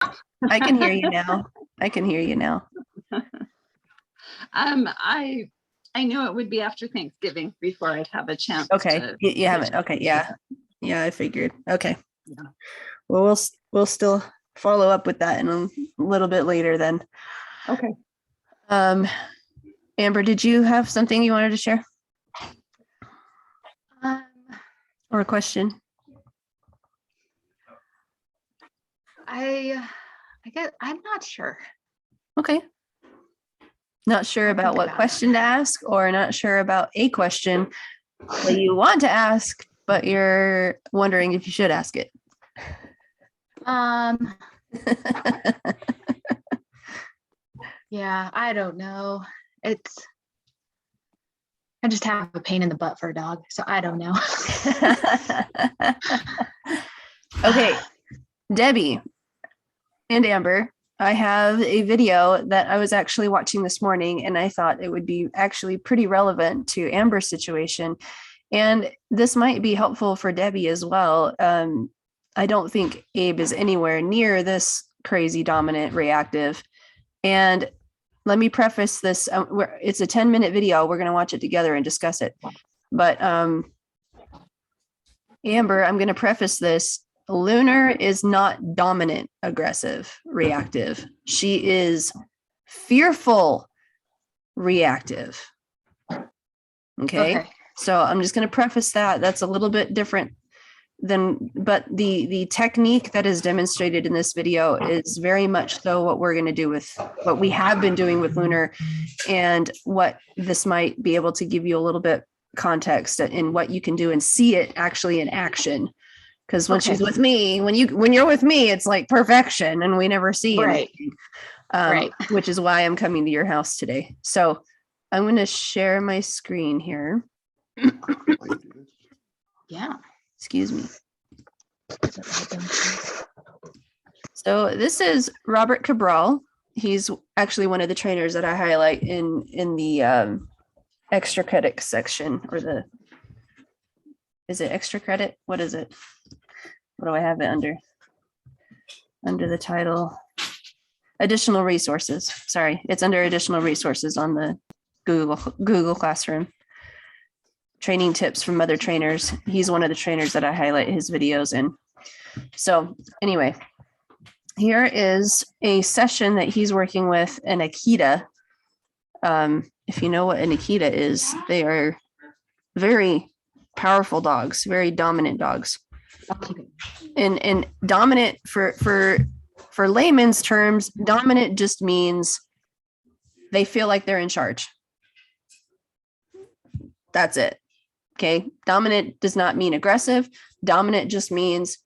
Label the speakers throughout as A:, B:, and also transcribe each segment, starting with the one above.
A: I can hear you now. I can hear you now.
B: I knew it would be after Thanksgiving before I'd have a chance.
A: Okay, you haven't. Okay, yeah, I figured. Okay,
B: yeah.
A: Well, we'll still follow up with that in a little bit later then.
B: Okay.
A: Amber, did you have something you wanted to share? Or a question?
C: I guess I'm not sure.
A: Okay. Not sure about what question to ask, or not sure about a question that you want to ask, but you're wondering if you should ask it.
C: Yeah, I don't know. I just have a pain in the butt for a dog, so I don't know.
A: Okay, Debbie and Amber, I have a video that I was actually watching this morning, and I thought it would be actually pretty relevant to Amber's situation. And this might be helpful for Debbie as well. I don't think Abe is anywhere near this crazy dominant reactive. And let me preface this. It's a 10-minute video. We're going to watch it together and discuss it. But Amber, I'm going to preface this. Lunar is not dominant, aggressive, reactive. She is fearful, reactive. Okay. So I'm just going to preface that. That's a little bit different but the technique that is demonstrated in this video is very much so what we're going to do with what we have been doing with Lunar, and what this might be able to give you a little bit context in what you can do and see it actually in action. Because when she's with me, when you're with me, it's like perfection, and we never see anything. Right. Which is why I'm coming to your house today. So I'm going to share my screen here.
C: Yeah.
A: Excuse me. So this is Robert Cabral. He's actually one of the trainers that I highlight in the extra credit section, or is it extra credit? What is it? What do I have it under? Under the title, additional resources. Sorry, it's under additional resources on the Google Classroom. Training tips from other trainers. He's one of the trainers that I highlight his videos in. So anyway, here is a session that he's working with an Akita. If you know what an Akita is, they are very powerful dogs, very dominant dogs. And dominant for layman's terms, dominant just means they feel like they're in charge. That's it. Okay. Dominant does not mean aggressive. Dominant just means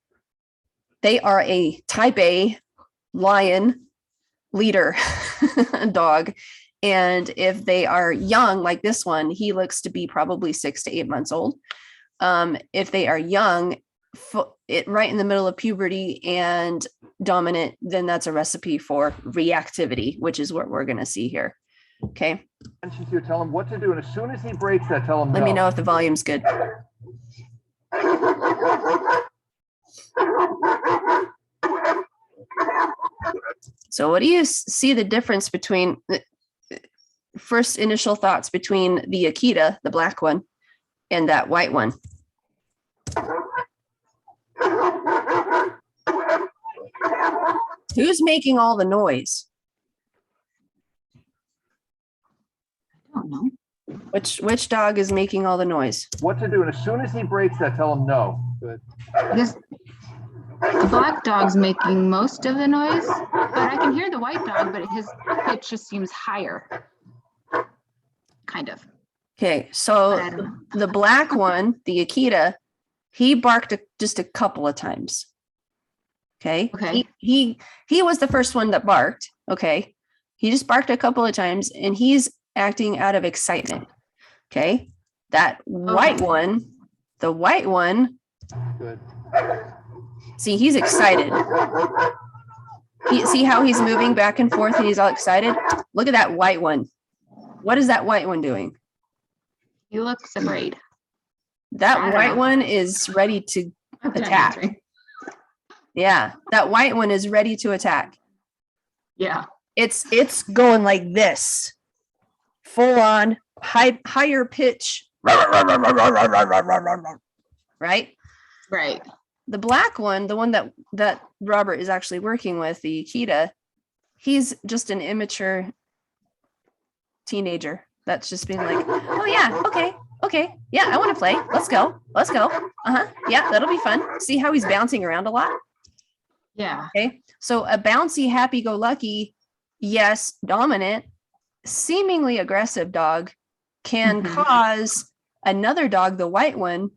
A: they are a type A lion leader dog. And if they are young, like this one, he looks to be probably 6 to 8 months old. If they are young, right in the middle of puberty and dominant, then that's a recipe for reactivity, which is what we're going to see here. Okay.
D: You tell him what to do, and as soon as he breaks that, tell him
A: Let me know if the volume's good. So what do you see the difference between first initial thoughts between the Akita, the black one, and that white one? Who's making all the noise?
C: I don't know.
A: Which dog is making all the noise?
D: What to do, and as soon as he breaks that, tell him no. Good.
C: The black dog's making most of the noise, but I can hear the white dog, but his pitch just seems higher. Kind of.
A: Okay, so the black one, the Akita, he barked just a couple of times. Okay. He was the first one that barked. Okay. He just barked a couple of times, and he's acting out of excitement. Okay. That white one, the white one.
D: Good.
A: See, he's excited. See how he's moving back and forth and he's all excited? Look at that white one. What is that white one doing?
C: He looks afraid.
A: That white one is ready to attack. Yeah, that white one is ready to attack.
C: Yeah.
A: It's going like this, full on higher pitch, right?
C: Right.
A: The black one, the one that Robert is actually working with, the Akita, he's just an immature teenager that's just being like, oh yeah, okay, yeah, I want to play. Let's go. Yeah, that'll be fun. See how he's bouncing around a lot?
C: Yeah.
A: Okay, so a bouncy, happy-go-lucky, yes, dominant, seemingly aggressive dog can cause another dog, the white one,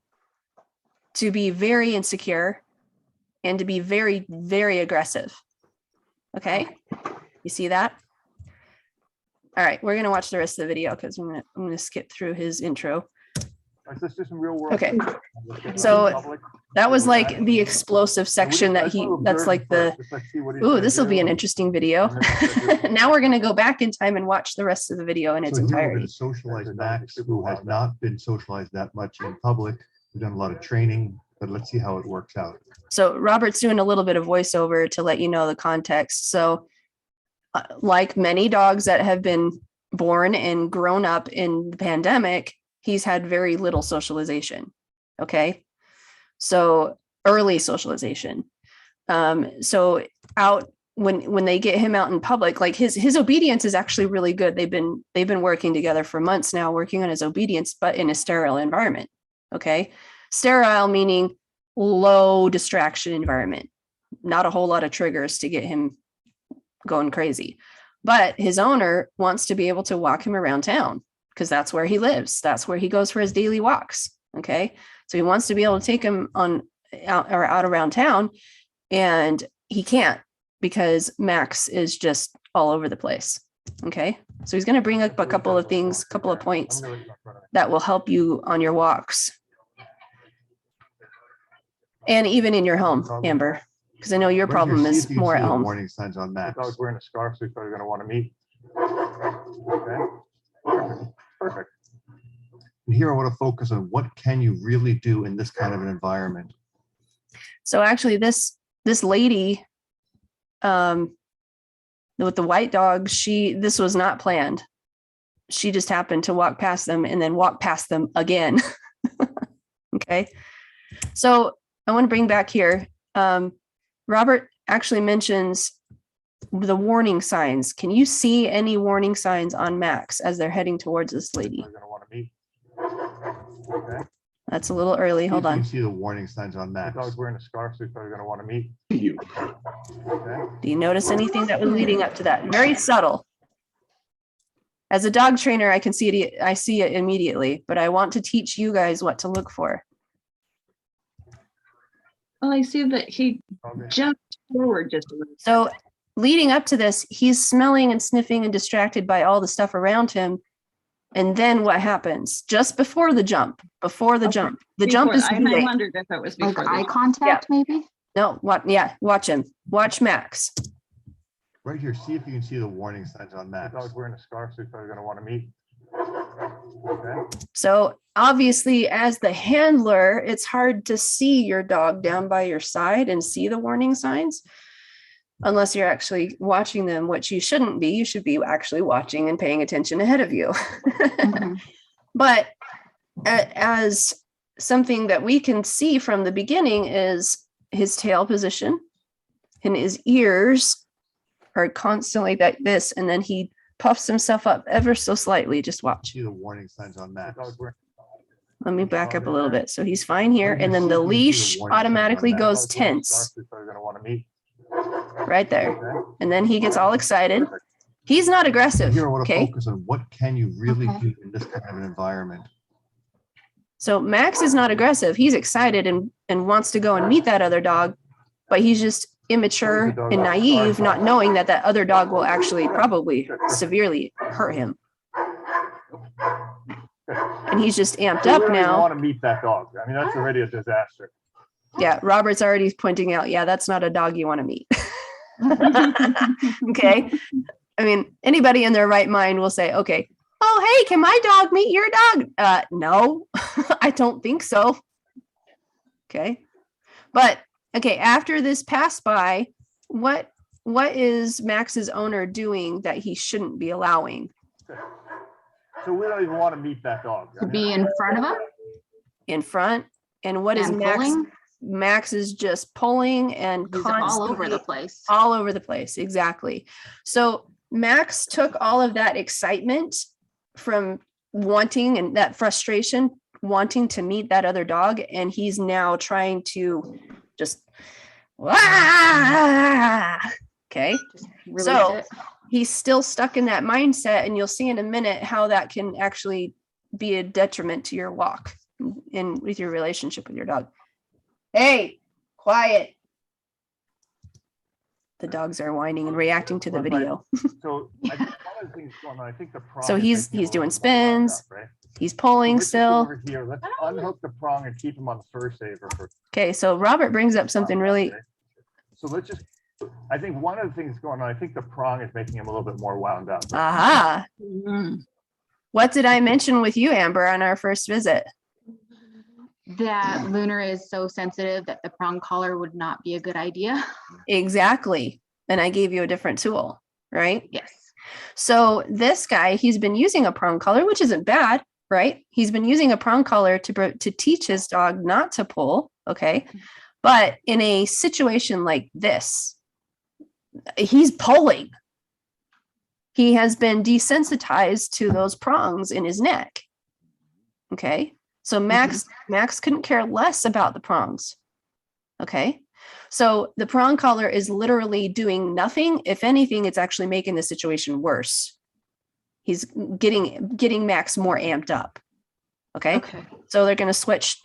A: to be very insecure and to be very, very aggressive. Okay, you see that? All right, we're gonna watch the rest of the video because I'm gonna skip through his intro.
D: Let's do some real world.
A: Okay.
D: Public.
A: So that was like the explosive section that's like the, ooh, this will be an interesting video. Now we're going to go back in time and watch the rest of the video in its
E: So here we're
A: entirety.
E: going to socialize Max, who has not been socialized that much in public. We've done a lot of training, but let's see how it works out.
A: So Robert's doing a little bit of voiceover to let you know the context. So like many dogs that have been born and grown up in the pandemic, he's had very little socialization. Okay. So early socialization. So out when they get him out in public, like his obedience is actually really good. They've been working together for months now, working on his obedience, but in a sterile environment. Okay. Sterile meaning low distraction environment, not a whole lot of triggers to get him going crazy. But his owner wants to be able to walk him around town because that's where he lives. That's where he goes for his daily walks. Okay. So he wants to be able to take him out around town, and he can't because Max is just all over the place. Okay. So he's going to bring up a couple of things, couple of points that will help you on your walks. And even in your home, Amber, because I know your
E: Right
A: problem
E: here, see
A: is
E: if you can
A: more
E: see
A: at
E: the
A: home.
E: warning signs on Max.
D: Dog's wearing a scarf, so he's probably going to want to meet. Okay. Perfect.
E: And here I want to focus on what can you really do in this kind of an environment.
A: So actually this lady with the white dog, this was not planned. She just happened to walk past them and then walk past them again. Okay. So I want to bring back here. Robert actually mentions the warning signs. Can you see any warning signs on Max as they're heading towards this lady?
D: Probably going to want to meet. Okay.
A: That's a little early.
E: See
A: Hold
E: if you
A: on.
E: can see the warning signs on Max.
D: Dog's wearing a scarf, so he's probably going to want to meet. Okay.
A: Do you notice anything that was leading up to that? Very subtle. As a dog trainer, I can see it. I see it immediately, but I want to teach you guys what to look for.
B: Well, I see that he
D: Okay.
B: jumped forward just a little.
A: So leading up to this, he's smelling and sniffing and distracted by all the stuff around him. And then what happens? Just before the jump, the jump is
B: I
A: moving.
B: wondered if it was
C: Like
B: before.
C: eye contact, maybe?
A: No, what? Yeah, watch him. Watch Max.
E: Right here, see if you can see the warning signs on Max.
D: Dog's wearing a scarf, so he's probably going to want to meet. Okay.
A: So obviously, as the handler, it's hard to see your dog down by your side and see the warning signs unless you're actually watching them, which you shouldn't be. You should be actually watching and paying attention ahead of you.
C: Mhm.
A: But as something that we can see from the beginning is his tail position, and his ears are constantly like this, and then he puffs himself up ever so slightly. Just watch.
E: See the warning signs on Max.
D: Dog's wearing
A: Let me back up a little bit. So he's fine here, and then the leash automatically goes tense
D: He's probably going to want to meet.
A: right there,
D: Okay.
A: and then he gets all excited. He's not aggressive.
E: Here I want to
A: Okay.
E: focus on what can you really
C: Okay.
E: do in this kind of an environment.
A: So Max is not aggressive. He's excited and wants to go and meet that other dog, but he's just immature and naive, not knowing that that other dog will actually probably severely hurt him. And he's just amped up now.
D: Want to meet that dog. I mean, that's already a disaster.
A: Yeah, Robert's already pointing out, yeah, that's not a dog you want to meet. Okay. I mean, anybody in their right mind will say, okay, oh, hey, can my dog meet your dog? No, I don't think so. Okay. But Okay, after this pass by, what is Max's owner doing that he shouldn't be allowing?
D: So we don't even want to meet that dog.
C: To be in front of him
A: In front? And what is
C: and
A: Max?
C: pulling.
A: Max is just pulling and
C: He's all over the
A: constantly
C: place.
A: all over the place. Exactly. So Max took all of that excitement from wanting and that frustration, wanting to meet that other dog, and he's now trying to just okay.
C: Just release
A: So
C: it.
A: he's still stuck in that mindset, and you'll see in a minute how that can actually be a detriment to your walk in with your relationship with your dog. Hey, quiet. The dogs are whining and reacting to the
D: But
A: video.
D: So I think one of the things going on, I think the prong.
A: So
D: is
A: he's
D: making him a
A: doing
D: little more wound
A: spins.
D: up, right?
A: He's
D: So
A: pulling
D: let's just go
A: still.
D: over here. Let's unhook the prong and keep him on the fur saver for.
A: Okay, so Robert brings up something really.
D: Okay. So let's just, I think one of the things going on, I think the prong is making him a little bit more wound up.
A: Aha.
B: Mm.
A: What did I mention with you, Amber, on our first visit?
C: That Lunar is so sensitive that the prong collar would not be a good idea.
A: Exactly. And I gave you a different tool, right?
C: Yes.
A: So this guy, he's been using a prong collar, which isn't bad, right? He's been using a prong collar to teach his dog not to pull, okay? But in a situation like this, he's pulling. He has been desensitized to those prongs in his neck. Okay? So Max couldn't care less about the prongs. Okay? So the prong collar is literally doing nothing. If anything, it's actually making the situation worse. He's getting Max more amped up. Okay?
C: Okay.
A: So they're going to switch.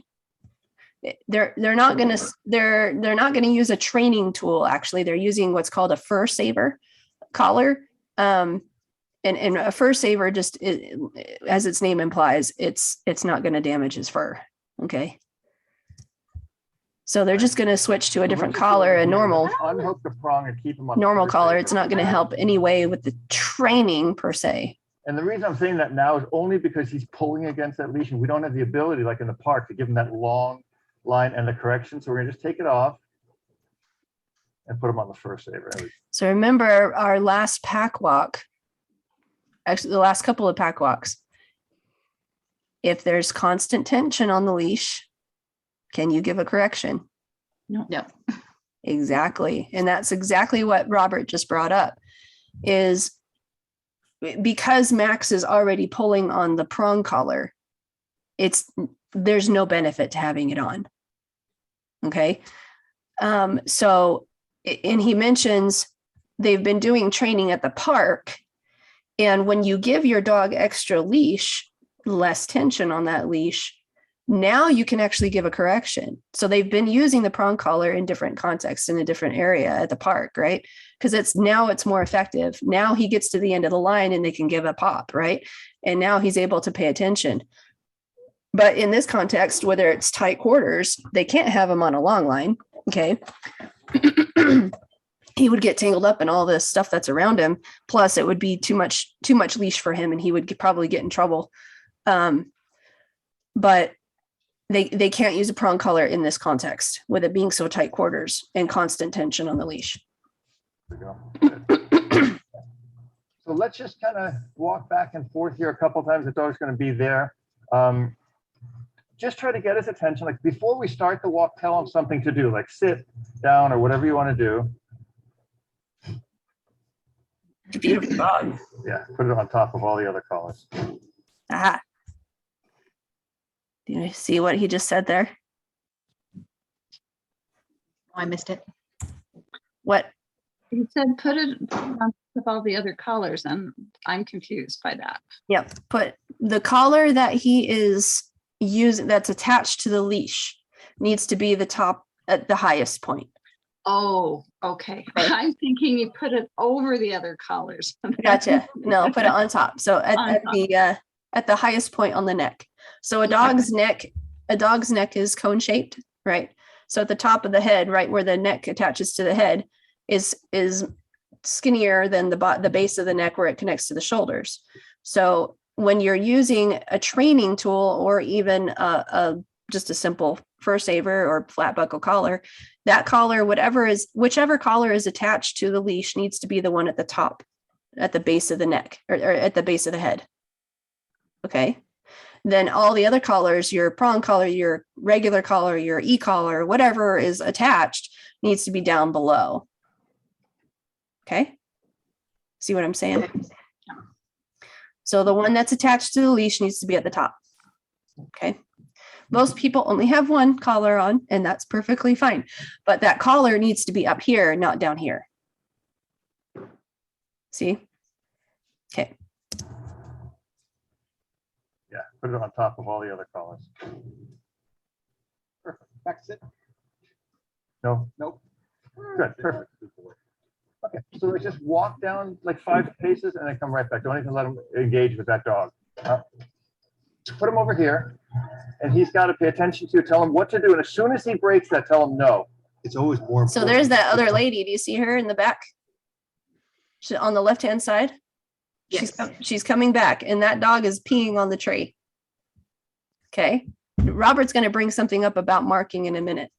A: They're not going to use a training tool. Actually, they're using what's called a fur saver collar. And a fur saver, just as its name implies, it's not going to damage his fur. Okay. So they're just going to switch to a different collar, a normal
D: Unhook the prong and keep him on. the
A: normal
D: fur
A: collar.
D: saver.
A: It's not going to help any way with the training per se.
D: And the reason I'm saying that now is only because he's pulling against that leash and we don't have the ability, like in the park, to give him that long line and the correction. So we're gonna just take it off and put him on the fur saver.
A: So remember our last pack walk, actually the last couple of pack walks. If there's constant tension on the leash, can you give a correction?
C: No.
A: Exactly. And that's exactly what Robert just brought up, is because Max is already pulling on the prong collar, there's no benefit to having it on. Okay. So, and he mentions they've been doing training at the park. And when you give your dog extra leash, less tension on that leash, now you can actually give a correction. So they've been using the prong collar in different contexts in a different area at the park, right? Because it's more effective. Now he gets to the end of the line and they can give a pop, right? And now he's able to pay attention. But in this context, whether it's tight quarters, they can't have him on a long line. Okay. He would get tangled up in all this stuff that's around him. Plus it would be too much leash for him and he would probably get in trouble. But they can't use a prong collar in this context with it being so tight quarters and constant tension on the leash.
D: There we go. So let's just kind of walk back and forth here a couple times. The dog's going to be there. Just try to get his attention. Like before we start the walk, tell him something to do, like sit down or whatever you want to do.
A: Beautiful dog.
D: Yeah, put it on top of all the other collars.
A: Ah. Do you see what he just said there?
C: Oh, I missed it.
A: What?
B: He said, put it on top of all the other collars, and I'm confused by that.
A: Yep. Put the collar that he is using that's attached to the leash needs to be the top at the highest point.
B: Oh, okay.
A: Okay.
B: I'm thinking you put it over the other collars.
A: Gotcha. No, put it on top. So
B: On top.
A: at the highest point on the neck. So a dog's neck is cone shaped, right? So at the top of the head, right where the neck attaches to the head, is skinnier than the base of the neck where it connects to the shoulders. So when you're using a training tool or even just a simple fur saver or flat buckle collar, that collar, whichever collar is attached to the leash needs to be the one at the top, at the base of the neck or at the base of the head. Okay. Then all the other collars, your prong collar, your regular collar, your e-collar, whatever is attached needs to be down below. Okay. See what I'm saying? So the one that's attached to the leash needs to be at the top. Okay. Most people only have one collar on, and that's perfectly fine. But that collar needs to be up here, not down here. See? Okay.
D: Yeah, put it on top of all the other collars. Perfect. That's it. No, nope. Good, perfect. Okay, so we just walk down like 5 paces and then come right back. Don't even let him engage with that dog. Put him over here, and he's got to pay attention to you, tell him what to do. And as soon as he breaks that, tell him no.
E: It's always more important.
A: So there's that other lady. Do you see her in the back? She's on the left-hand side.
C: Yes.
A: She's coming back, and that dog is peeing on the tray. Okay. Robert's going to bring something up about marking in a minute.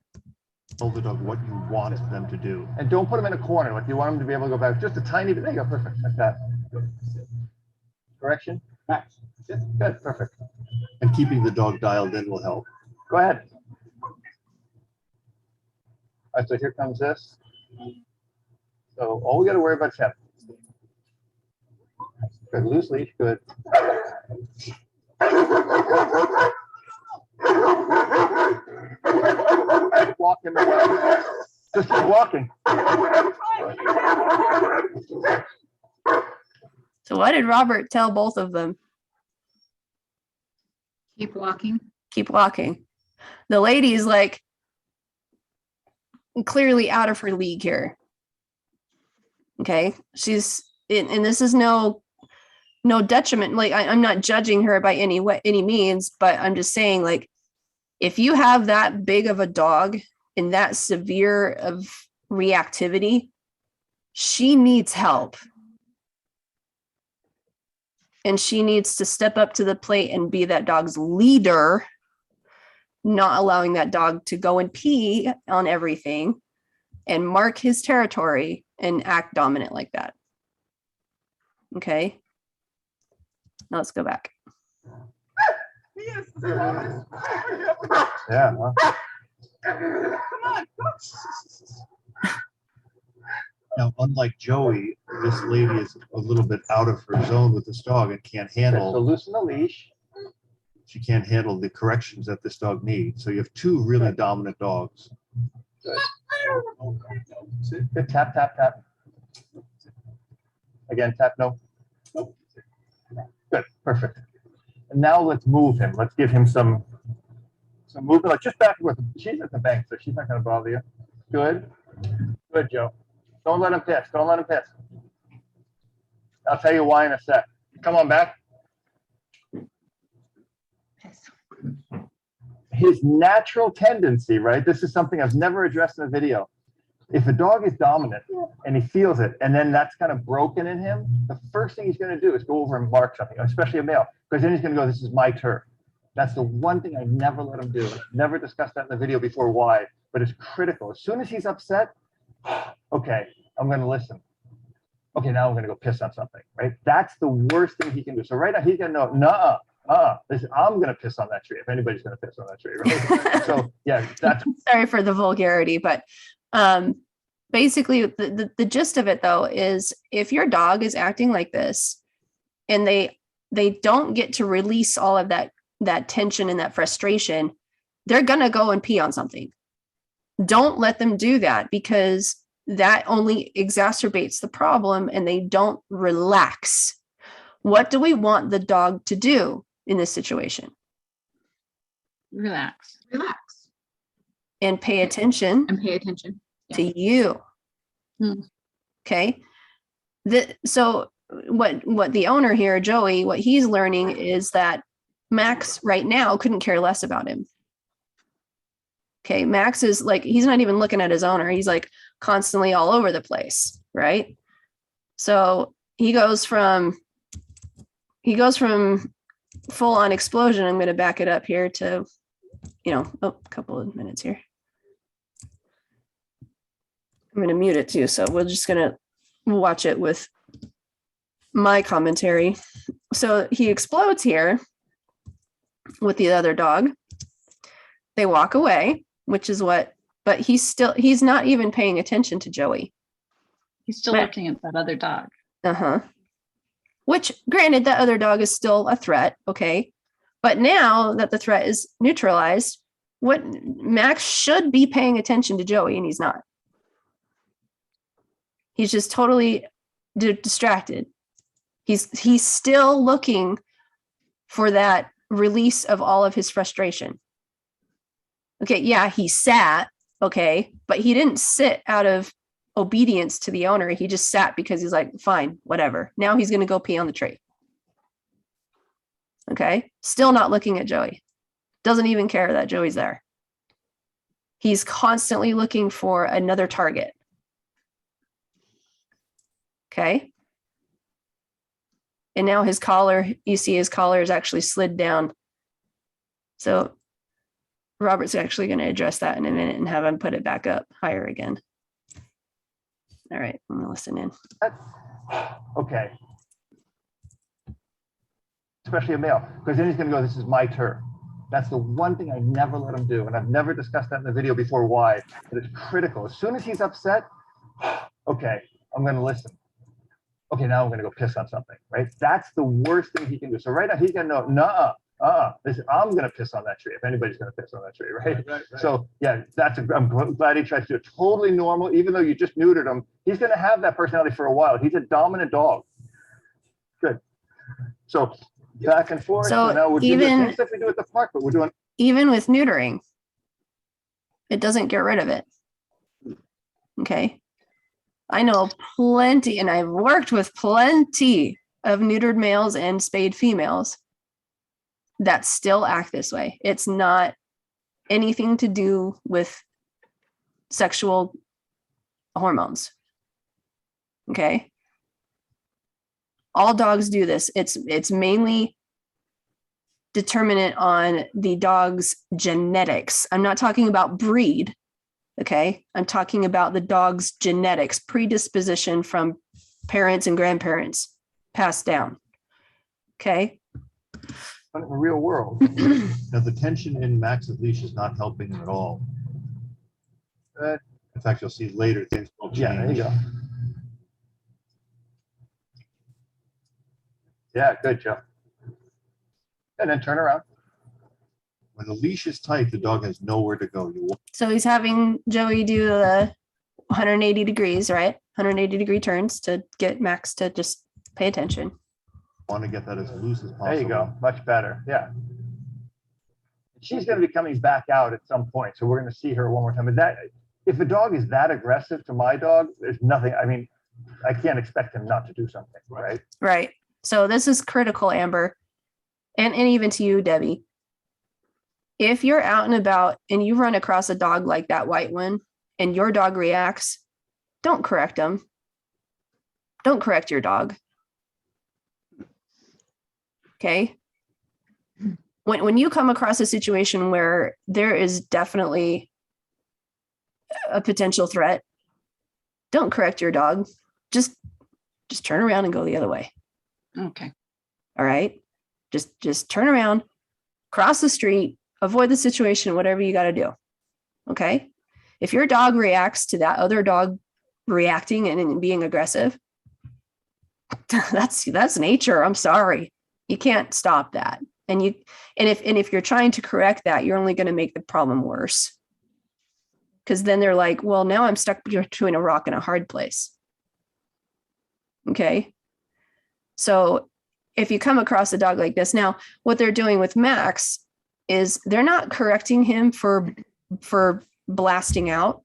E: Tell the dog what you want them to do.
D: And don't put him in a corner. Like you want him to be able to go back just a tiny bit. There you go, perfect, like that. Correction, max. Good, perfect.
E: And keeping the dog dialed in will help.
D: Go ahead. All right, so here comes this. So all we got to worry about is him. Good, loose leash, good. Walk him. Just keep walking.
A: So what did Robert tell both of them?
C: Keep walking.
A: Keep walking. The lady is like clearly out of her league here. Okay. She's and this is no detriment. Like I'm not judging her by any means, but I'm just saying, like, if you have that big of a dog and that severe of reactivity, she needs help. And she needs to step up to the plate and be that dog's leader, not allowing that dog to go and pee on everything and mark his territory and act dominant like that. Okay. Now let's go back.
D: Yeah. Well.
E: Now, unlike Joey, this lady is a little bit out of her zone with this dog and can't
D: So
E: handle,
D: loosen the leash.
E: she can't handle the corrections that this dog needs. So you have 2 really dominant dogs.
D: Good, tap, tap, tap. Again, tap, no. Good, perfect. And now let's move him. Let's give him some movement. Like just back with him. She's at the bank, so she's not going to bother you. Good. Good, Joe. Don't let him piss. Don't let him piss. I'll tell you why in a sec. Come on back. His natural tendency, right? This is something I've never addressed in a video. If a dog is dominant and he feels it, and then that's kind of broken in him, the first thing he's going to do is go over and mark something, especially a male, because then he's going to go, this is my turf. That's the one thing I never let him do. I've never discussed that in the video before why, but it's critical. As soon as he's upset, okay, I'm going to listen. Okay, now I'm going to go piss on something, right? That's the worst thing he can do. So right now he's going to know, I'm going to piss on that tree if anybody's going to piss on that tree, right? So yeah, that's.
A: Sorry for the vulgarity, but basically the gist of it though is if your dog is acting like this and they don't get to release all of that tension and that frustration, they're going to go and pee on something. Don't let them do that, because that only exacerbates the problem and they don't relax. What do we want the dog to do in this situation?
B: Relax.
C: Relax
A: And pay attention
C: and pay attention.
A: to you. Okay. So what the owner here, Joey, what he's learning is that Max right now couldn't care less about him. Okay. Max is like, he's not even looking at his owner. He's like constantly all over the place. Right. So he goes from full on explosion. I'm going to back it up here to, a couple of minutes here. I'm going to mute it too. So we're just going to watch it with my commentary. So he explodes here with the other dog. They walk away, which is what, but he's not even paying attention to Joey.
B: He's still looking at that other dog.
A: Uh-huh. Which, granted, that other dog is still a threat, okay? But now that the threat is neutralized, what Max should be paying attention to Joey, and he's not. He's just totally distracted. He's still looking for that release of all of his frustration. Okay, yeah, he sat, okay, but he didn't sit out of obedience to the owner. He just sat because he's like, fine, whatever. Now he's going to go pee on the tree. Okay, still not looking at Joey. Doesn't even care that Joey's there. He's constantly looking for another target. Okay. And now his collar, you see his collar is actually slid down. So Robert's actually going to address that in a minute and have him put it back up higher again. All right, I'm going to listen in.
D: Okay. Especially a male, because then he's going to go, this is my turf. That's the one thing I never let him do. And I've never discussed that in the video before why, but it's critical. As soon as he's upset, okay, I'm going to listen. Okay, now I'm going to go piss on something, right? That's the worst thing he can do. So right now he's going to know, I'm going to piss on that tree if anybody's going to piss on that tree, right? Right. So yeah, I'm glad he tries to do it totally normal, even though you just neutered him. He's going to have that personality for a while. He's a dominant dog. Good. So back and forth. So now we're doing the same stuff we do at the park, but we're doing.
A: Even with neutering, it doesn't get rid of it. Okay. I know plenty, and I've worked with plenty of neutered males and spayed females that still act this way. It's not anything to do with sexual hormones. Okay. All dogs do this. It's mainly determinant on the dog's genetics. I'm not talking about breed. Okay. I'm talking about the dog's genetics, predisposition from parents and grandparents passed down. Okay.
D: In the real world.
E: Now, the tension in Max's leash is not helping him at all. In fact, you'll see later things will change.
D: Yeah, there you go. Yeah, good, Joe. And then turn around.
E: When the leash is tight, the dog has nowhere to go.
A: So he's having Joey do the 180 degrees, right? 180 degree turns to get Max to just pay attention.
E: Want to get that as loose as possible.
D: There you go. Much better. Yeah. She's going to be coming back out at some point. So we're going to see her one more time. But that, if the dog is that aggressive to my dog, there's nothing. I mean, I can't expect him not to do something, right?
A: Right. So this is critical, Amber. And even to you, Debbie. If you're out and about and you run across a dog like that white one and your dog reacts, don't correct him. Don't correct your dog. Okay. When you come across a situation where there is definitely a potential threat, don't correct your dog. Just turn around and go the other way.
B: Okay.
A: All right. Just turn around, cross the street, avoid the situation, whatever you got to do. Okay. If your dog reacts to that other dog reacting and being aggressive, that's nature. I'm sorry. You can't stop that. And if you're trying to correct that, you're only going to make the problem worse. Because then they're like, well, now I'm stuck between a rock and a hard place. Okay. So if you come across a dog like this, now what they're doing with Max is they're not correcting him for blasting out.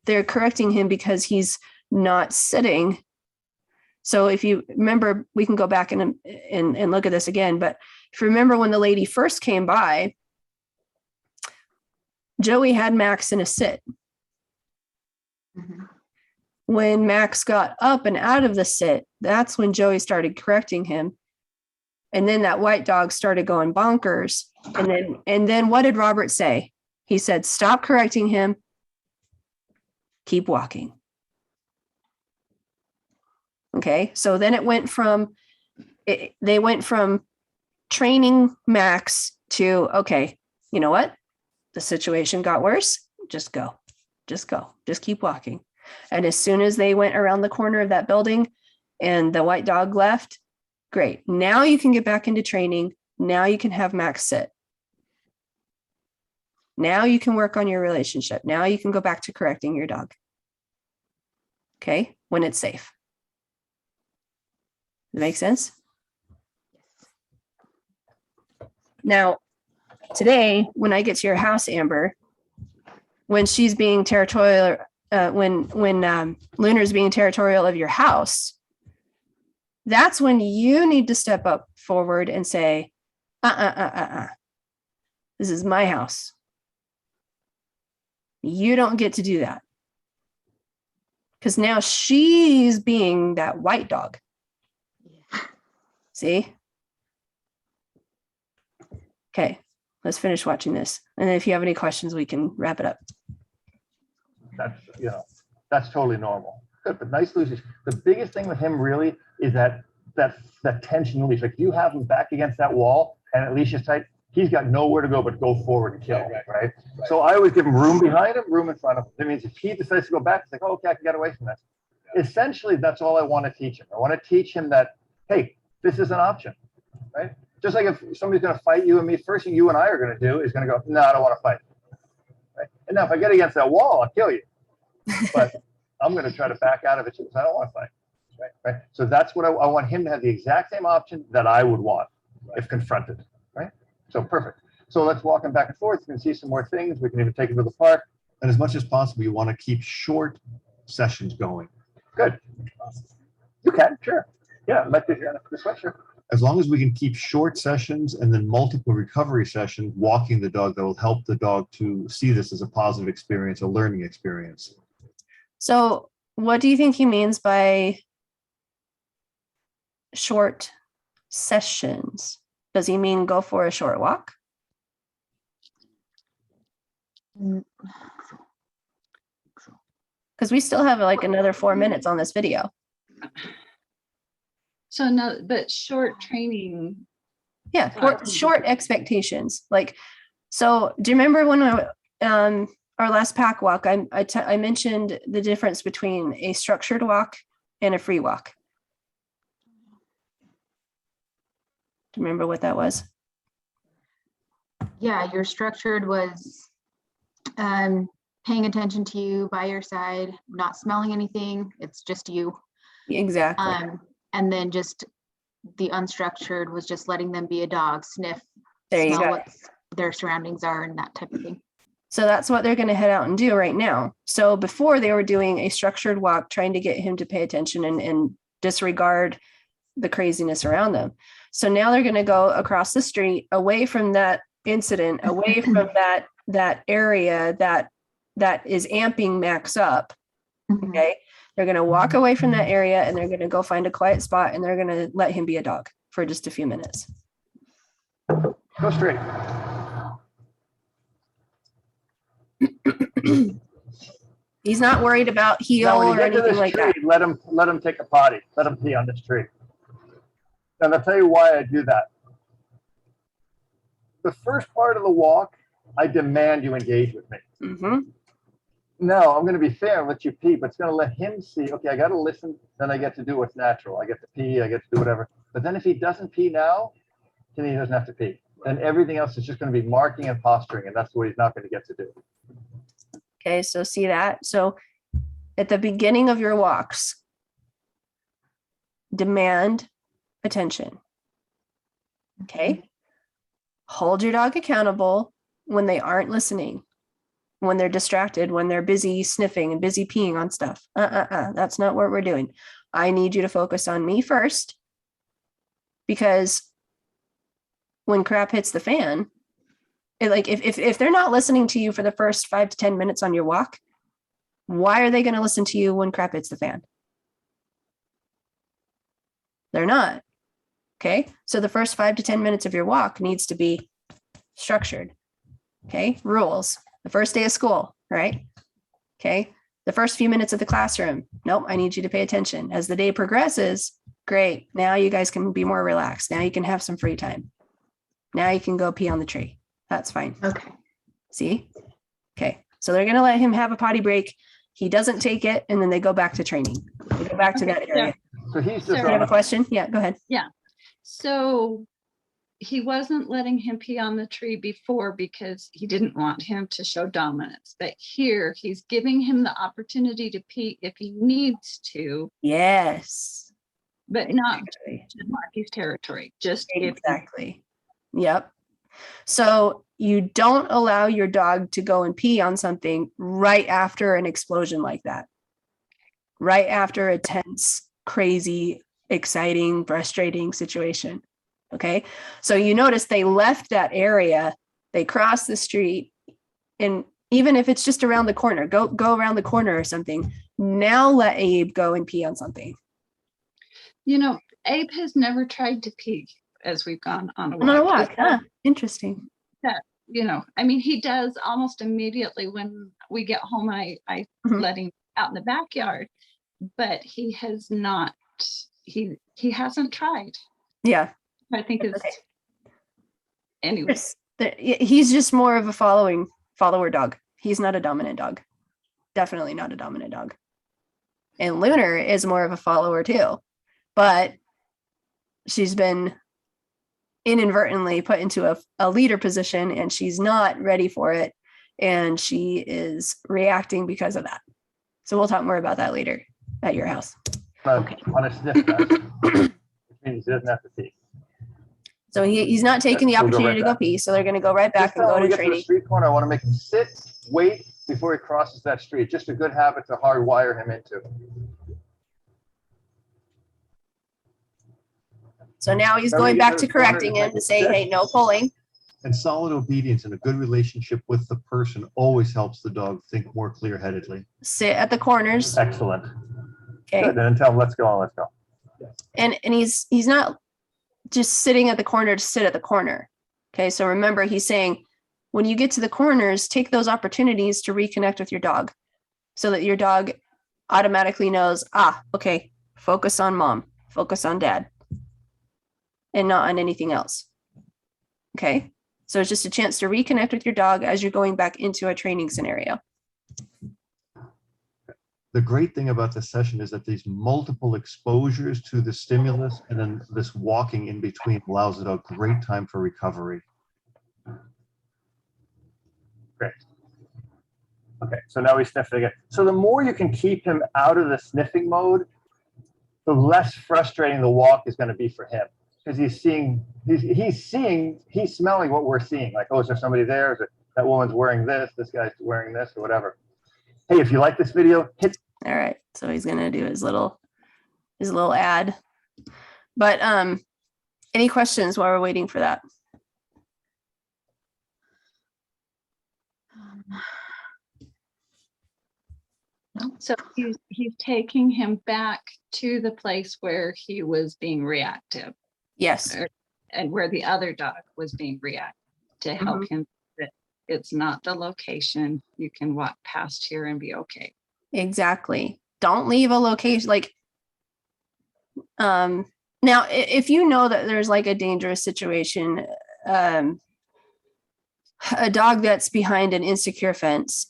A: They're correcting him because he's not sitting. So if you remember, we can go back and look at this again. But if you remember when the lady first came by, Joey had Max in a sit.
C: Mhm.
A: When Max got up and out of the sit, that's when Joey started correcting him. And then that white dog started going bonkers. And then what did Robert say? He said, stop correcting him. Keep walking. Okay. So then they went from training Max to, okay, you know what? The situation got worse. Just go. Just keep walking. And as soon as they went around the corner of that building and the white dog left, great. Now you can get back into training. Now you can have Max sit. Now you can work on your relationship. Now you can go back to correcting your dog. Okay, when it's safe. Does that make sense? Now, today, when I get to your house, Amber, when she's being territorial, when Lunar's being territorial of your house, that's when you need to step up forward and say, this is my house. You don't get to do that. Because now she's being that white dog. See? Okay, let's finish watching this. And then if you have any questions, we can wrap it up.
D: That's totally normal. Good, but nice Lucy. The biggest thing with him really is that tension release. Like you have him back against that wall and at least he's tight. He's got nowhere to go but go forward and kill, right? So I always give him room behind him, room in front of him. That means if he decides to go back, it's like, oh, okay, I can get away from this. Essentially, that's all I want to teach him. I want to teach him that, hey, this is an option, right? Just like if somebody's going to fight you and me, first thing you and I are going to do is going to go, no, I don't want to fight. Right? And now if I get against that wall, I'll kill you. But I'm going to try to back out of it because I don't want to fight. Right? So that's what I want him to have the exact same option that I would want if confronted. Right? So perfect. So let's walk him back and forth. You can see some more things. We can even take him to the park.
E: And as much as possible, you want to keep short sessions going.
D: Good. You can, sure. Yeah, like this sweatshirt.
E: As long as we can keep short sessions and then multiple recovery sessions, walking the dog, that will help the dog to see this as a positive experience, a learning experience.
A: So what do you think he means by short sessions? Does he mean go for a short walk? Because we still have like another 4 minutes on this video.
B: So no, but short training.
A: Yeah, short expectations. Like, so do you remember when our last pack walk, I mentioned the difference between a structured walk and a free walk. Do you remember what that was?
C: Yeah, your structured was paying attention to you by your side, not smelling anything. It's just you.
A: Exactly.
C: And then just the unstructured was just letting them be a dog, sniff,
A: There you
C: smell
A: go.
C: what their surroundings are and that type of thing.
A: So that's what they're going to head out and do right now. So before they were doing a structured walk, trying to get him to pay attention and disregard the craziness around them. So now they're going to go across the street, away from that incident, away from that area that is amping Max up. Okay. They're going to walk away from that area and they're going to go find a quiet spot and they're going to let him be a dog for just a few minutes.
D: Go straight.
A: He's not worried about heel
D: Now, when you
A: or
D: get to
A: anything
D: this
A: like
D: tree,
A: that.
D: let him take a potty. Let him pee on this tree. And I'll tell you why I do that. The first part of the walk, I demand you engage with me.
A: Mm-hmm.
D: No, I'm going to be fair and let you pee, but it's going to let him see, okay, I got to listen, then I get to do what's natural. I get to pee, I get to do whatever. But then if he doesn't pee now, then he doesn't have to pee. Then everything else is just going to be marking and posturing, and that's what he's not going to get to do.
A: Okay, so see that? So at the beginning of your walks, demand attention. Okay? Hold your dog accountable when they aren't listening, when they're distracted, when they're busy sniffing and busy peeing on stuff. That's not what we're doing. I need you to focus on me first, because when crap hits the fan, if they're not listening to you for the first 5 to 10 minutes on your walk, why are they going to listen to you when crap hits the fan? They're not. Okay. So the first 5 to 10 minutes of your walk needs to be structured. Okay. Rules. The first day of school, right? Okay. The first few minutes of the classroom, nope, I need you to pay attention. As the day progresses, great. Now you guys can be more relaxed. Now you can have some free time. Now you can go pee on the tree. That's fine.
C: Okay.
A: See? Okay. So they're going to let him have a potty break. He doesn't take it, and then they go back to training. They go back to
B: Okay,
A: that area.
D: So he's just
B: Sir.
A: Do you have a
D: on
A: question? Yeah, go ahead.
B: So he wasn't letting him pee on the tree before because he didn't want him to show dominance. But here he's giving him the opportunity to pee if he needs to,
A: Yes.
B: but not
A: Exactly.
B: to Marky's territory, just if he-
A: Exactly. Yep. So you don't allow your dog to go and pee on something right after an explosion like that. Right after a tense, crazy, exciting, frustrating situation. Okay. So you notice they left that area, they crossed the street, and even if it's just around the corner, go around the corner or something. Now let Abe go and pee on something.
B: You know, Abe has never tried to pee as we've gone on a walk.
A: On a
B: Is
A: walk.
B: that-
A: Huh. Interesting.
B: You know, I mean, he does almost immediately when we get home. I
A: Mhm.
B: let him out in the backyard, but he has not. He hasn't tried.
A: Yeah.
B: I think it's
A: Okay.
B: anyway.
A: Yes. He's just more of a follower dog. He's not a dominant dog. Definitely not a dominant dog. And Lunar is more of a follower too, but she's been inadvertently put into a leader position and she's not ready for it. And she is reacting because of that. So we'll talk more about that later at your house.
D: on a sniff test, which means he doesn't have to pee.
A: So he's not taking the
D: We'll go
A: opportunity
D: right
A: to go
D: back.
A: pee. So they're going to go right back
D: Just
A: and
D: tell
A: go
D: him when
A: to
D: we get to the
A: training.
D: street corner, I want to make him sit, wait before he crosses that street. Just a good habit to hardwire him into.
A: So now he's
D: Now we
A: going
D: get
A: back
D: to
A: to
D: the corner,
A: correcting
D: just
A: him
D: make
A: to
D: it
A: say,
D: sit.
A: hey, no pulling.
E: And solid obedience and a good relationship with the person always helps the dog think more clear-headedly.
A: Sit at the corners.
D: Excellent.
A: Okay.
D: Good. And then tell him, let's go on, let's go.
A: And he's not just sitting at the corner to sit at the corner. Okay. So remember, he's saying when you get to the corners, take those opportunities to reconnect with your dog so that your dog automatically knows, okay, focus on mom, focus on dad, and not on anything else. Okay. So it's just a chance to reconnect with your dog as you're going back into a training scenario.
E: The great thing about this session is that these multiple exposures to the stimulus and then this walking in between allows it a great time for recovery.
D: Great. Okay, so now we sniffed again. So the more you can keep him out of the sniffing mode, the less frustrating the walk is going to be for him. Because he's smelling what we're seeing. Like, oh, is there somebody there? Is it that woman's wearing this guy's wearing this, or whatever. Hey, if you like this video, hit.
A: All right. So he's going to do his little ad. But any questions while we're waiting for that?
B: So he's taking him back to the place where he was being reactive
A: Yes.
B: and where the other dog was being reactive to help him that it's not the location. You can walk past here and be okay.
A: Exactly. Don't leave a location like now if you know that there's like a dangerous situation, a dog that's behind an insecure fence,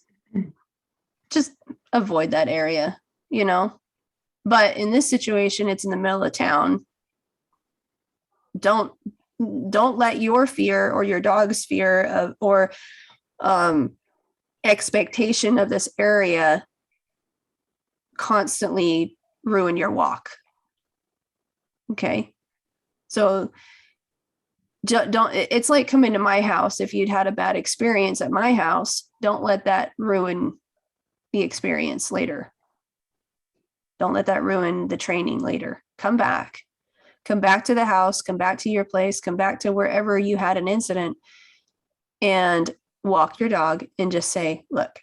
A: just avoid that area, but in this situation it's in the middle of town. Don't let your fear or your dog's fear of or expectation of this area constantly ruin your walk. Okay. So don't, it's like coming to my house. If you'd had a bad experience at my house, don't let that ruin the experience later. Don't let that ruin the training later. Come back to the house, come back to your place, come back to wherever you had an incident and walk your dog and just say, look,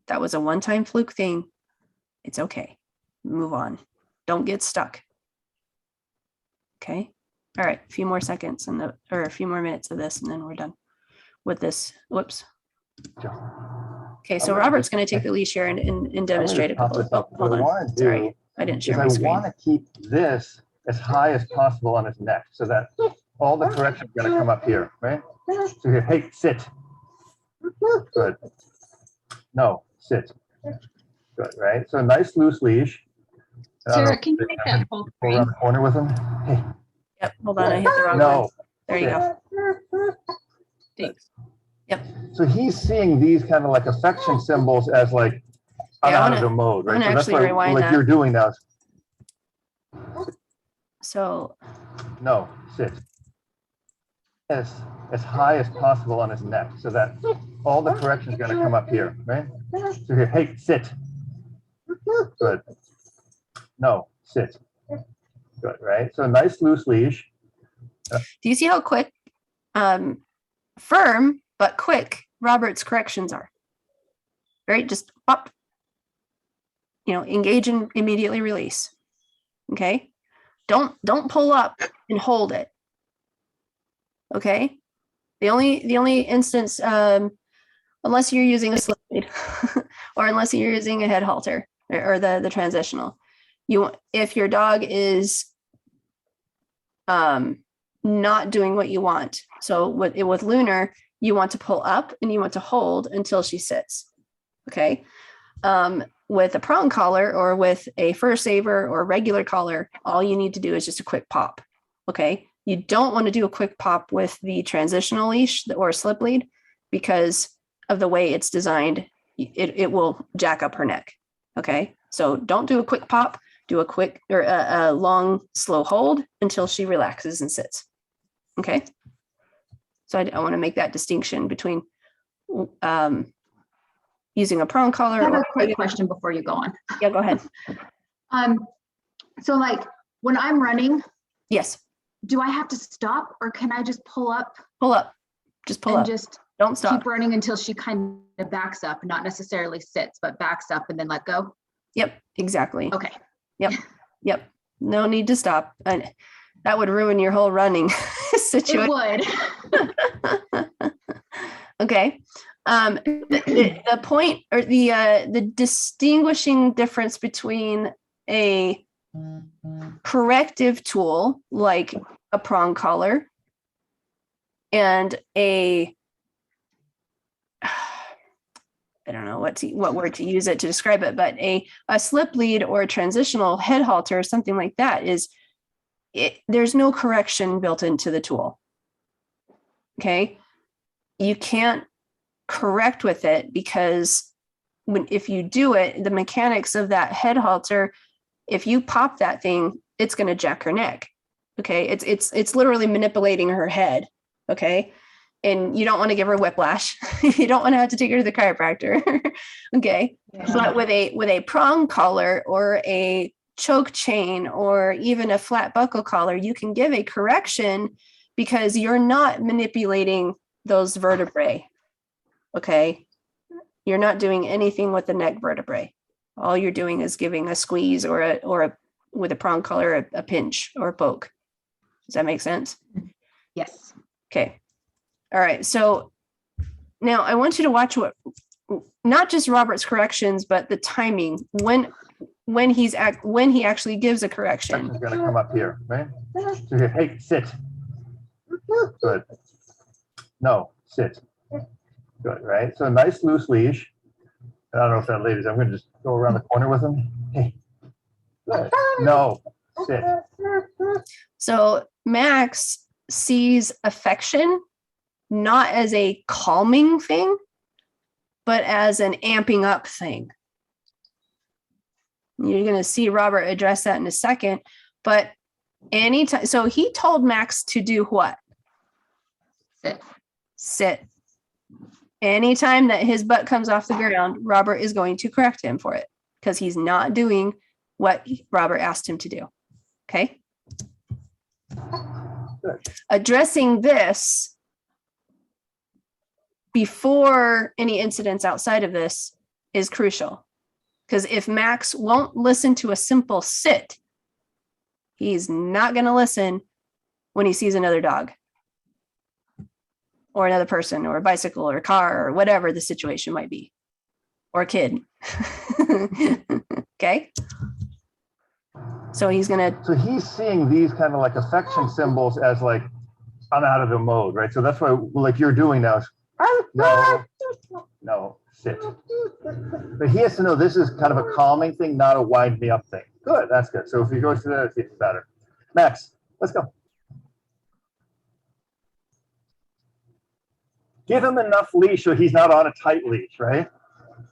A: that was a one-time fluke thing. It's okay. Move on. Don't get stuck. Okay. All right. A few more seconds or a few more minutes of this and then we're done with this. Whoops. Okay, so
D: I'm gonna
A: Robert's going to take the leash here and demonstrate a couple of, oh, hold
D: What I
A: on.
D: want to
A: Sorry,
D: do
A: I didn't
D: is
A: share
D: I
A: my screen.
D: want to keep this as high as possible on his neck so that all the corrections are going to come up here, right? So here, hey, sit. Good. No, sit. Good, right? So a nice loose leash. I don't know
B: Sarah, can you make that full
D: go around
B: screen?
D: the corner with him. Hey,
A: Yep, hold on, I hit the wrong one.
D: no.
A: There you go.
B: Thanks.
D: So he's seeing these kind of like affection symbols as like, I'm
A: Yeah, I
D: out
A: wanna-
D: of the mode,
A: I'm
D: right?
A: gonna
D: So that's
A: actually
D: what
A: rewind
D: like
A: that.
D: you're doing now.
A: So,
D: No, sit. As high as possible on his neck so that all the corrections are going to come up here, right? So here, hey, sit. Good. No, sit. Good, right? So a nice loose leash.
A: do you see how quick, firm, but quick Robert's corrections are? Right? Just pop, engage and immediately release. Okay. Don't pull up and hold it. Okay. The only instance, unless you're using a slip lead or unless you're using a head halter or the transitional, if your dog is not doing what you want. So with Lunar, you want to pull up and you want to hold until she sits. Okay. With a prong collar or with a fur saver or regular collar, all you need to do is just a quick pop. Okay. You don't want to do a quick pop with the transitional leash or slip lead because of the way it's designed. It will jack up her neck. Okay. So don't do a quick pop, do a quick or a long, slow hold until she relaxes and sits. Okay. So I want to make that distinction between, using a prong collar.
C: I have
A: or
C: a quick question before you go on.
A: Yeah, go ahead.
C: So like when I'm running,
A: Yes,
C: do I have to stop or can I just pull up
A: pull up. Just pull
C: and
A: up.
C: just
A: Don't stop.
C: keep running until she kind of backs up, not necessarily sits, but backs up and then let go?
A: Yep, exactly.
C: Okay.
A: Yep. No need to stop. And that would ruin your whole running
C: It
A: situation.
C: would.
A: Okay. The point or the distinguishing difference between a corrective tool like a prong collar and I don't know what word to use it to describe it, but a slip lead or a transitional head halter or something like that there's no correction built into the tool. Okay. You can't correct with it because if you do it, the mechanics of that head halter, if you pop that thing, it's going to jack her neck. Okay. It's literally manipulating her head. Okay. And you don't want to give her whiplash. You don't want to have to take her to the chiropractor. Okay.
C: Yeah.
A: But with a prong collar or a choke chain or even a flat buckle collar, you can give a correction because you're not manipulating those vertebrae. Okay. You're not doing anything with the neck vertebrae. All you're doing is giving a squeeze or a with a prong collar, a pinch or a poke. Does that make sense?
C: Yes.
A: Okay. All right. So now I want you to watch not just Robert's corrections, but the timing when he actually gives a correction.
D: Correction's going to come up here, right? So here, hey, sit. Good. No, sit. Good, right? So a nice loose leash. I don't know if that ladies, I'm going to just go around the corner with him. Hey. Good. No, sit.
A: So Max sees affection not as a calming thing, but as an amping up thing. You're going to see Robert address that in a second, but anytime, so he told Max to do what? Sit. Anytime that his butt comes off the ground, Robert is going to correct him for it because he's not doing what Robert asked him to do. Okay.
D: Good.
A: Addressing this before any incidents outside of this is crucial. Because if Max won't listen to a simple sit, he's not going to listen when he sees another dog or another person or a bicycle or a car or whatever the situation might be. or kid. Okay. So he's going to,
D: So he's seeing these kind of like affection symbols as like, I'm out of the mode, right? So that's why, like you're doing now, no, sit. But he has to know this is kind of a calming thing, not a wind me up thing. Good, that's good. So if he goes to that, it's even better. Max, let's go. Give him enough leash so he's not on a tight leash, right?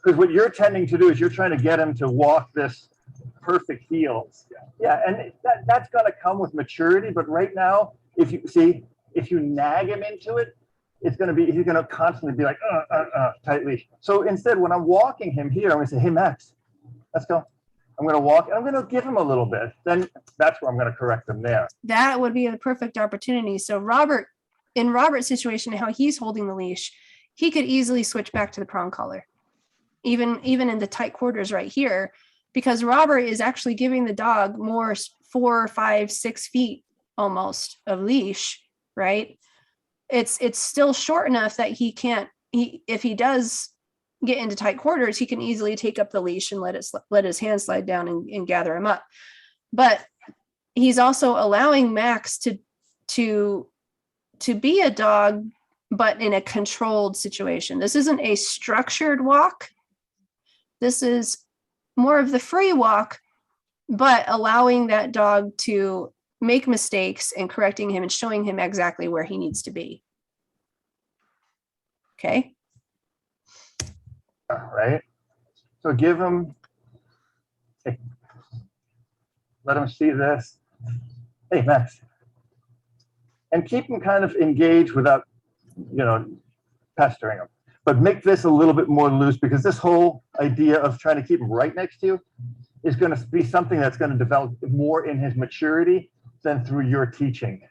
D: Because what you're tending to do is you're trying to get him to walk this perfect heels. Yeah, and that's going to come with maturity. But right now, if you nag him into it, he's going to constantly be like, tight leash. So instead, when I'm walking him here, I'm going to say, hey, Max, let's go. I'm going to walk and I'm going to give him a little bit. Then that's where I'm going to correct him there.
A: that would be the perfect opportunity. So in Robert's situation, how he's holding the leash, he could easily switch back to the prong collar, even in the tight quarters right here, because Robert is actually giving the dog more 4, 5, 6 feet almost of leash, right? It's still short enough that if he does get into tight quarters, he can easily take up the leash and let his hand slide down and gather him up. But he's also allowing Max to be a dog, but in a controlled situation. This isn't a structured walk. This is more of the free walk, but allowing that dog to make mistakes and correcting him and showing him exactly where he needs to be. Okay.
D: Right? So give him, let him see this. Hey, Max. And keep him kind of engaged without, pestering him. But make this a little bit more loose, because this whole idea of trying to keep him right next to you is going to be something that's going to develop more in his maturity than through your teaching.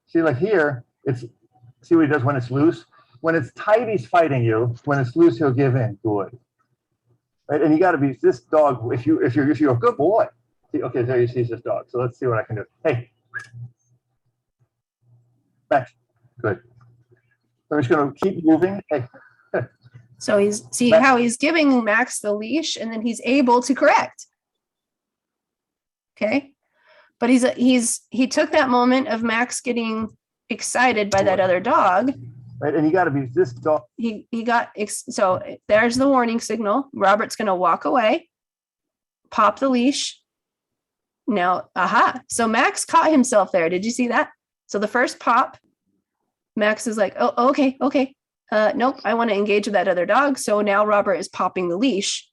D: See, like here, see what he does when it's loose? When it's tight, he's fighting you. When it's loose, he'll give in. Good. Right? And you got to be this dog. If you're a good boy. See, okay, there you see this dog. So let's see what I can do. Hey. Max. Good. So I'm just going to keep moving. Hey.
A: So how he's giving Max the leash, and then he's able to correct. Okay. But he took that moment of Max getting excited by that other dog.
D: Right. And you got to be this dog.
A: So there's the warning signal. Robert's going to walk away, pop the leash. Now, so Max caught himself there. Did you see that? So the first pop, Max is like, oh, okay. Nope, I want to engage with that other dog. So now Robert is popping the leash.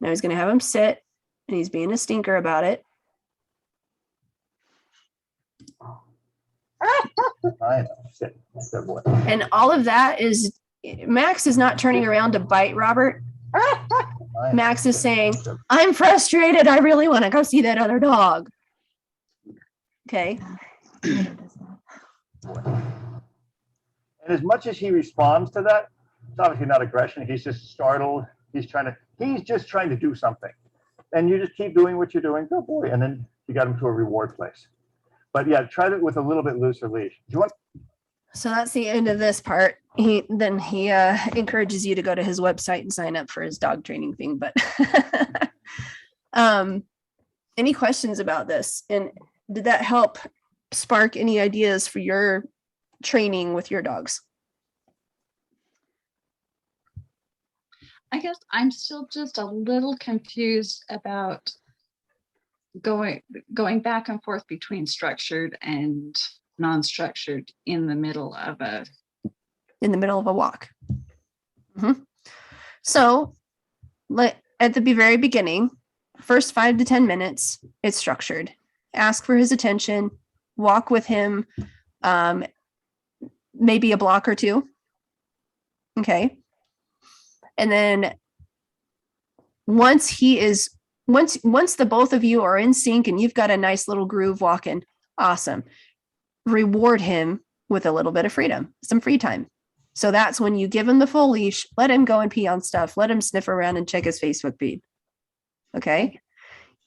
A: Now he's going to have him sit, and he's being a stinker about it.
D: I know. Sit. Good boy.
A: And all of that is, Max is not turning around to bite Robert. Max is saying, I'm frustrated. I really want to go see that other dog. Okay.
D: And as much as he responds to that, it's obviously not aggression. He's just startled. He's just trying to do something. And you just keep doing what you're doing. Good boy. And then you got him to a reward place. But yeah, try it with a little bit looser leash. Do you want?
A: So that's the end of this part. He encourages you to go to his website and sign up for his dog training thing. But any questions about this? And did that help spark any ideas for your training with your dogs?
B: I guess I'm still just a little confused about going back and forth between structured and non-structured in the middle of a
A: walk. Mm-hmm. So at the very beginning, first 5 to 10 minutes, it's structured. Ask for his attention, walk with him, maybe a block or two. Okay. And then once the both of you are in sync and you've got a nice little groove walking, awesome. Reward him with a little bit of freedom, some free time. So that's when you give him the full leash, let him go and pee on stuff, let him sniff around and check his Facebook feed. Okay.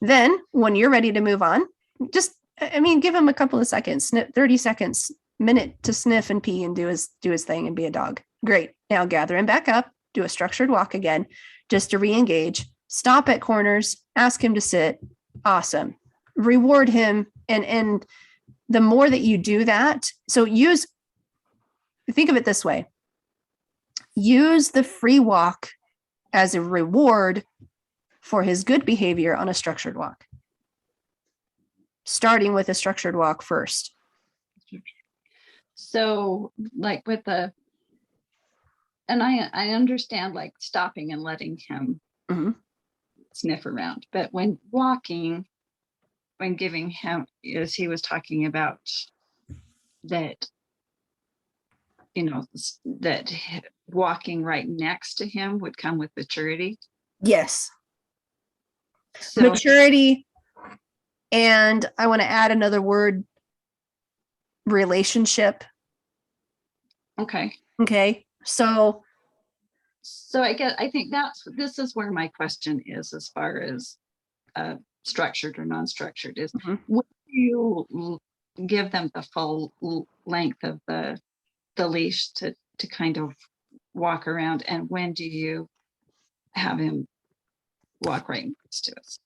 A: Then when you're ready to move on, give him a couple of seconds, 30 seconds, minute to sniff and pee and do his thing and be a dog. Great. Now gather him back up, do a structured walk again, just to re-engage, stop at corners, ask him to sit. Awesome. Reward him. And the more that you do that, so think of it this way. Use the free walk as a reward for his good behavior on a structured walk. Starting with a structured walk first.
B: So like with and I understand like stopping and letting him sniff around, but when walking, when giving him, as he was talking about that, that walking right next to him would come with maturity.
A: Yes.
B: So
A: Maturity. And I want to add another word, relationship.
B: okay.
A: Okay. So
B: I think this is where my question is as far as structured or non-structured is when you give them the full length of the leash to kind of walk around, and when do you have him walk right next to us?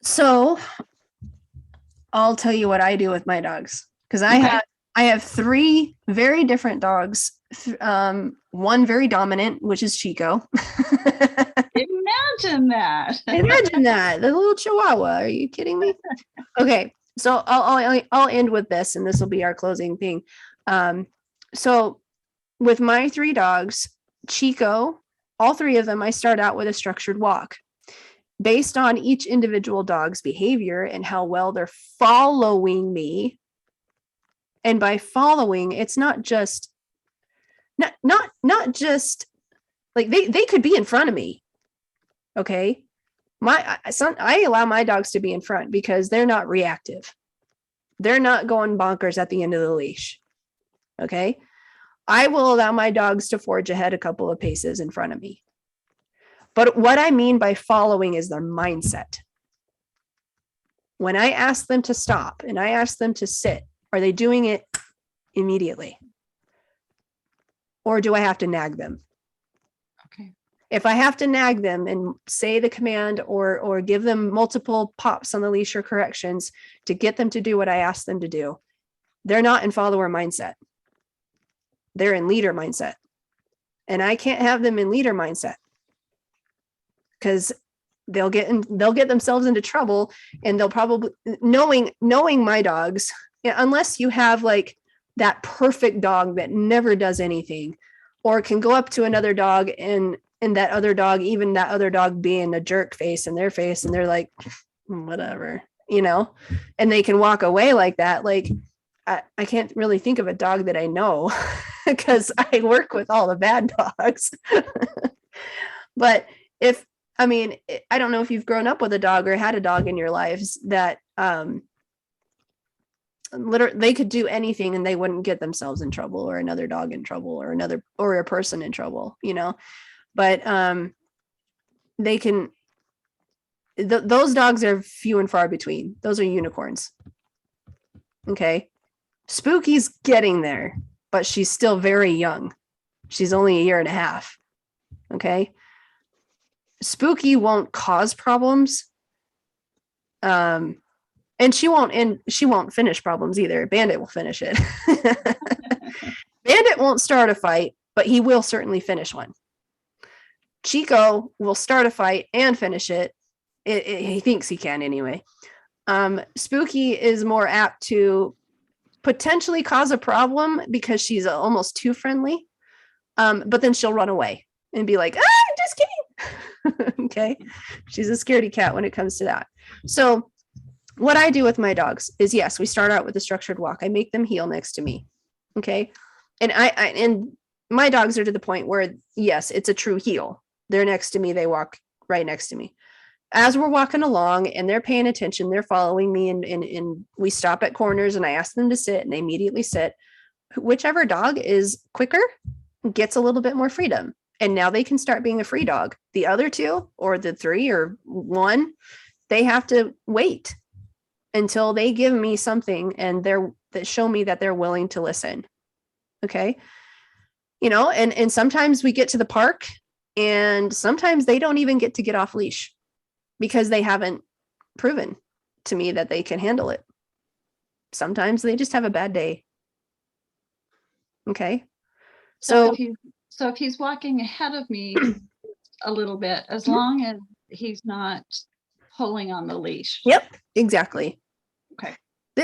A: So I'll tell you what I do with my dogs, because I have 3 very different dogs. One very dominant, which is Chico.
B: Imagine that.
A: Imagine that, the little Chihuahua. Are you kidding me? Okay, so I'll end with this, and this will be our closing thing. So with my 3 dogs, Chico, all 3 of them, I start out with a structured walk based on each individual dog's behavior and how well they're following me. And by following, it's not just not just like they could be in front of me. Okay. I allow my dogs to be in front because they're not reactive. They're not going bonkers at the end of the leash. Okay. I will allow my dogs to forge ahead a couple of paces in front of me. But what I mean by following is their mindset. When I ask them to stop and I ask them to sit, are they doing it immediately? Or do I have to nag them?
B: Okay.
A: If I have to nag them and say the command or give them multiple pops on the leash or corrections to get them to do what I ask them to do, they're not in follower mindset. They're in leader mindset. And I can't have them in leader mindset because they'll get themselves into trouble, and they'll probably knowing my dogs, unless you have like that perfect dog that never does anything or can go up to another dog and that other dog being a jerk face in their face and they're like, whatever, and they can walk away like that. Like I can't really think of a dog that I know because I work with all the bad dogs. But I don't know if you've grown up with a dog or had a dog in your lives that literally they could do anything and they wouldn't get themselves in trouble or another dog in trouble or a person in trouble, but they can, those dogs are few and far between. Those are unicorns. Okay. Spooky's getting there, but she's still very young. She's only 1.5 years. Okay. Spooky won't cause problems. And she won't finish problems either. Bandit will finish it. Bandit won't start a fight, but he will certainly finish one. Chico will start a fight and finish it. He thinks he can anyway. Spooky is more apt to potentially cause a problem because she's almost too friendly. But then she'll run away and be like, just kidding. Okay. She's a scaredy cat when it comes to that. So what I do with my dogs is, yes, we start out with a structured walk. I make them heel next to me. Okay. And and my dogs are to the point where, yes, it's a true heel. They're next to me. They walk right next to me. As we're walking along and they're paying attention, they're following me, and we stop at corners and I ask them to sit and they immediately sit. Whichever dog is quicker gets a little bit more freedom. And now they can start being a free dog. The other 2 or the 3 or 1, they have to wait until they give me something and that show me that they're willing to listen. Okay. and sometimes we get to the park and sometimes they don't even get to get off leash because they haven't proven to me that they can handle it. Sometimes they just have a bad day. Okay.
B: So
A: So
B: if he's walking ahead of me a little bit, as long as he's not pulling on the leash.
A: yep, exactly.
B: Okay.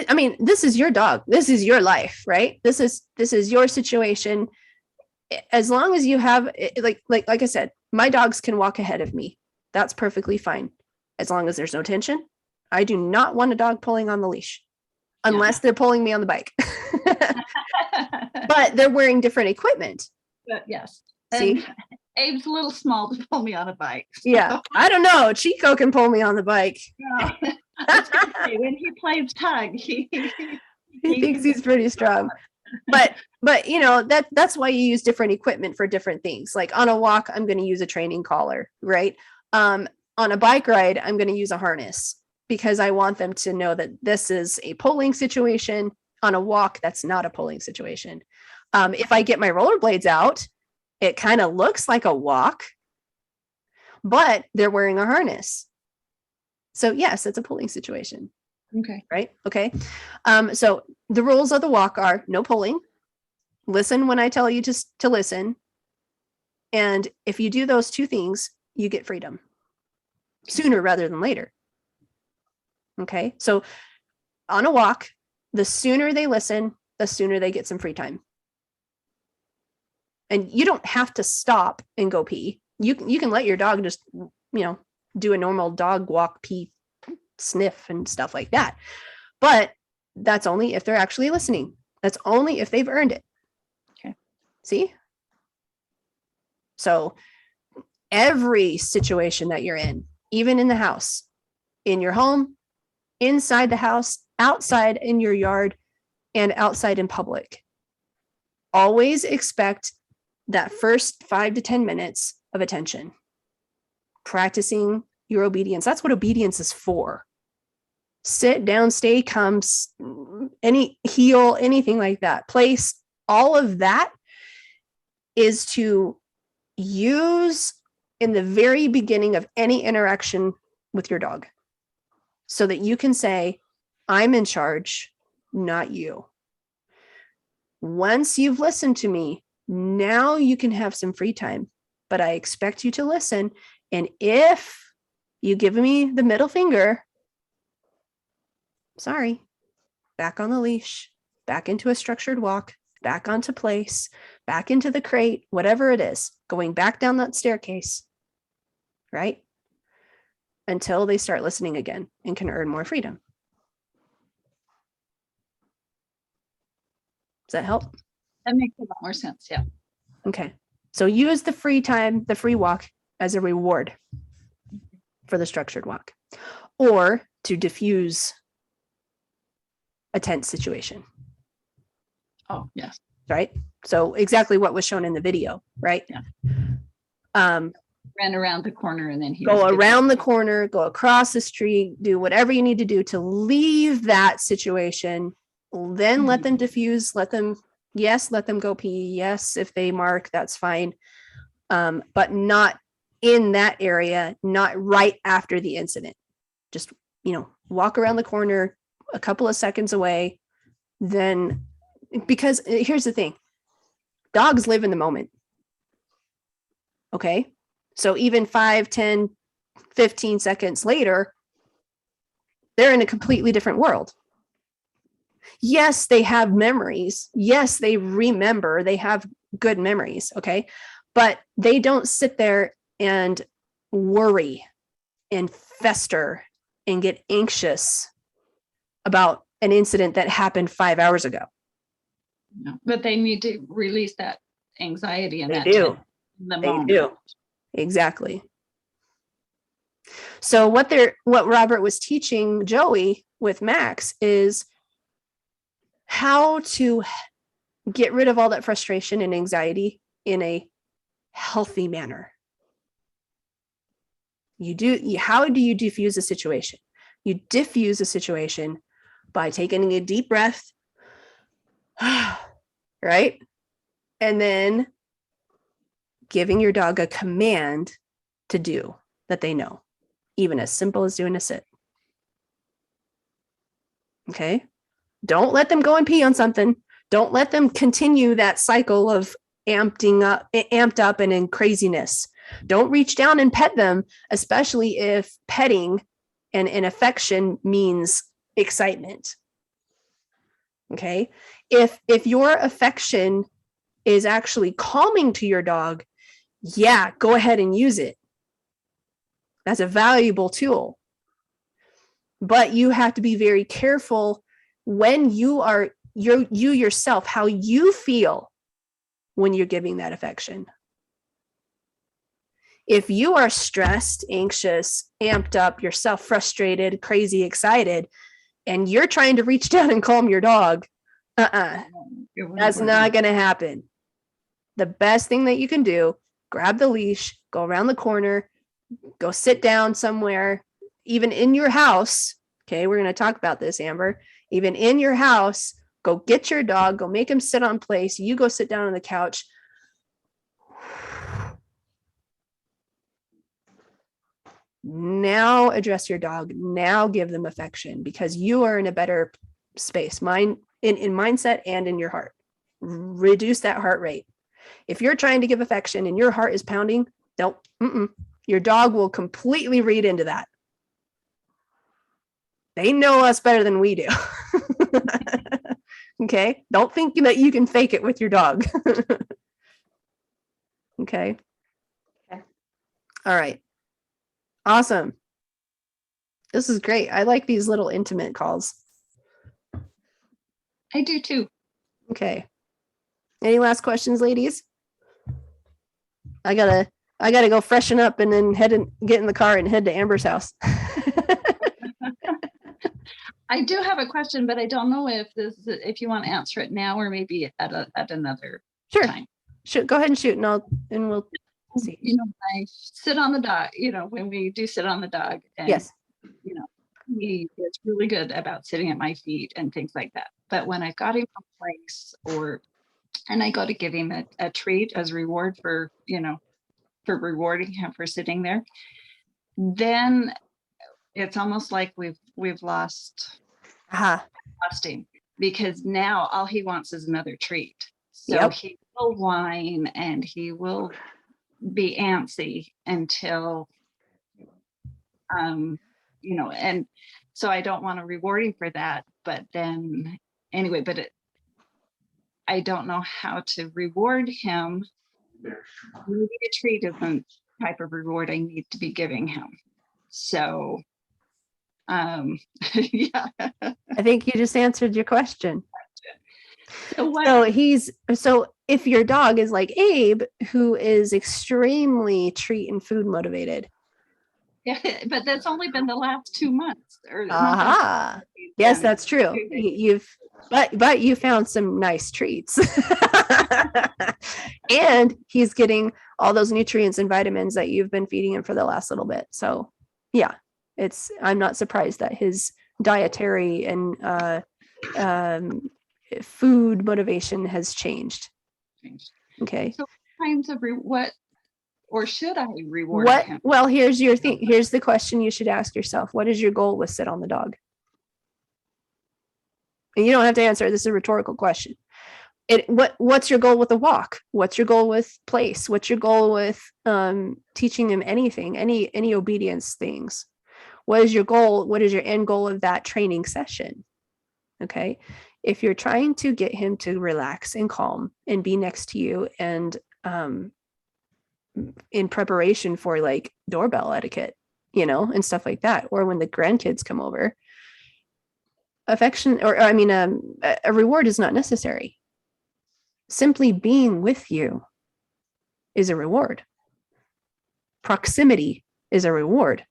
A: I mean, this is your dog. This is your life, right? This is your situation. As long as you have like I said, my dogs can walk ahead of me. That's perfectly fine. As long as there's no tension. I do not want a dog pulling on the leash unless they're pulling me on the bike. But they're wearing different equipment.
B: But yes.
A: See?
B: And Abe's a little small to pull me on a bike.
A: Yeah. I don't know. Chico can pull me on the bike.
B: I was gonna say, when he plays tug,
A: He thinks he's pretty strong. But that's why you use different equipment for different things. Like on a walk, I'm going to use a training collar, right? On a bike ride, I'm going to use a harness because I want them to know that this is a pulling situation. On a walk, that's not a pulling situation. If I get my rollerblades out, it kind of looks like a walk, but they're wearing a harness. So yes, it's a pulling situation.
B: Okay.
A: Right? Okay. So the rules of the walk are no pulling. Listen when I tell you to listen. And if you do those two things, you get freedom sooner rather than later. Okay. So on a walk, the sooner they listen, the sooner they get some free time. And you don't have to stop and go pee. You can let your dog just, do a normal dog walk, pee, sniff and stuff like that. But that's only if they're actually listening. That's only if they've earned it.
B: Okay.
A: See? So every situation that you're in, even in the house, in your home, inside the house, outside in your yard, and outside in public, always expect that first 5 to 10 minutes of attention. Practicing your obedience. That's what obedience is for. Sit down, stay calm, any heel, anything like that. Place, all of that is to use in the very beginning of any interaction with your dog so that you can say, I'm in charge, not you. Once you've listened to me, now you can have some free time, but I expect you to listen. And if you give me the middle finger, sorry, back on the leash, back into a structured walk, back onto place, back into the crate, whatever it is, going back down that staircase, right? Until they start listening again and can earn more freedom. Does that help?
B: That makes a lot more sense. Yeah.
A: Okay. So use the free time, the free walk as a reward for the structured walk or to diffuse a tense situation.
B: Oh, yes.
A: Right. So exactly what was shown in the video, right?
B: Yeah. Ran around the corner and then he
A: Go around the corner, go across the street, do whatever you need to do to leave that situation. Then let them diffuse, let them go pee. Yes, if they mark, that's fine. But not in that area, not right after the incident. Just, walk around the corner a couple of seconds away. Then, because here's the thing, dogs live in the moment. Okay. So even 5, 10, 15 seconds later, they're in a completely different world. Yes, they have memories. Yes, they remember. They have good memories. Okay. But they don't sit there and worry and fester and get anxious about an incident that happened 5 hours ago.
B: No, but they need to release that anxiety and
A: They
B: that
A: do.
B: tension in the
A: They
B: moment.
A: do. Exactly. So what Robert was teaching Joey with Max is how to get rid of all that frustration and anxiety in a healthy manner. How do you diffuse a situation? You diffuse a situation by taking a deep breath, right? And then giving your dog a command to do that they know, even as simple as doing a sit. Okay. Don't let them go and pee on something. Don't let them continue that cycle of amped up and in craziness. Don't reach down and pet them, especially if petting and affection means excitement. Okay. If your affection is actually calming to your dog, yeah, go ahead and use it. That's a valuable tool. But you have to be very careful when you are you yourself, how you feel when you're giving that affection. If you are stressed, anxious, amped up, yourself frustrated, crazy, excited, and you're trying to reach down and calm your dog, that's not going to happen. The best thing that you can do, grab the leash, go around the corner, go sit down somewhere, even in your house. Okay, we're going to talk about this, Amber. Even in your house, go get your dog, go make him sit on place. You go sit down on the couch. Now address your dog. Now give them affection because you are in a better space, in mindset and in your heart. Reduce that heart rate. If you're trying to give affection and your heart is pounding, don't. Your dog will completely read into that. They know us better than we do. Okay? Don't think that you can fake it with your dog. Okay?
C: Okay.
A: All right. Awesome. This is great. I like these little intimate calls.
B: I do too.
A: Okay. Any last questions, ladies? I gotta go freshen up and then get in the car and head to Amber's house.
B: I do have a question, but I don't know if you want to answer it now or maybe at another
A: Sure.
B: time.
A: Shoot, go ahead and shoot, and we'll see.
B: You know, I sit on the dog, when we do sit on the dog, and
A: Yes.
B: He is really good about sitting at my feet and things like that. But when I got him a place and I go to give him a treat as reward for rewarding him for sitting there, then it's almost like we've lost him, because now all he wants is another treat. So
A: Yep.
B: he will whine and he will be antsy until and so I don't want to reward him for that. But then anyway, I don't know how to reward him. Maybe a treat isn't the type of reward I need to be giving him. So yeah.
A: I think you just answered your question.
B: So
A: So if your dog is like Abe, who is extremely treat and food motivated.
B: Yeah, but that's only been the last 2 months.
A: Yes, that's true. But you found some nice treats. And he's getting all those nutrients and vitamins that you've been feeding him for the last little bit. So yeah, I'm not surprised that his dietary and food motivation has changed. Okay.
B: So kinds of or should I reward him?
A: Well, here's your thing. Here's the question you should ask yourself. What is your goal with sit on the dog? And you don't have to answer. This is a rhetorical question. What's your goal with the walk? What's your goal with place? What's your goal with teaching him anything, any obedience things? What is your goal? What is your end goal of that training session? Okay. If you're trying to get him to relax and calm and be next to you and in preparation for like doorbell etiquette, and stuff like that, or when the grandkids come over, affection a reward is not necessary. Simply being with you is a reward. Proximity is a reward.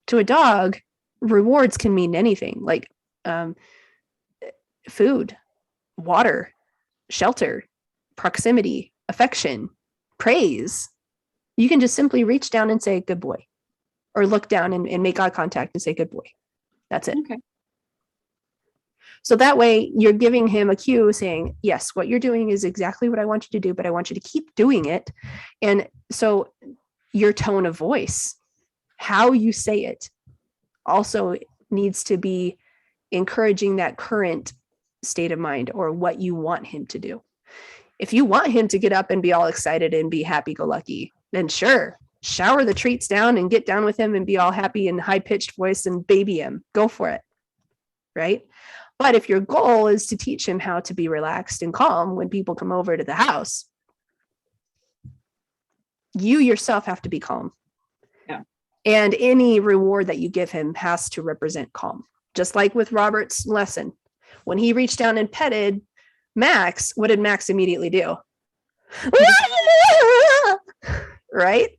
A: To a dog, rewards can mean anything, like food, water, shelter, proximity, affection, praise. You can just simply reach down and say good boy, or look down and make eye contact and say good boy. That's it.
B: Okay.
A: So that way you're giving him a cue saying, yes, what you're doing is exactly what I want you to do, but I want you to keep doing it. And so your tone of voice, how you say it, also needs to be encouraging that current state of mind or what you want him to do. If you want him to get up and be all excited and be happy-go-lucky, then sure, shower the treats down and get down with him and be all happy and high-pitched voice and baby him. Go for it. Right? But if your goal is to teach him how to be relaxed and calm when people come over to the house, you yourself have to be calm.
B: Yeah.
A: And any reward that you give him has to represent calm. Just like with Robert's lesson. When he reached down and petted Max, what did Max immediately do? Right?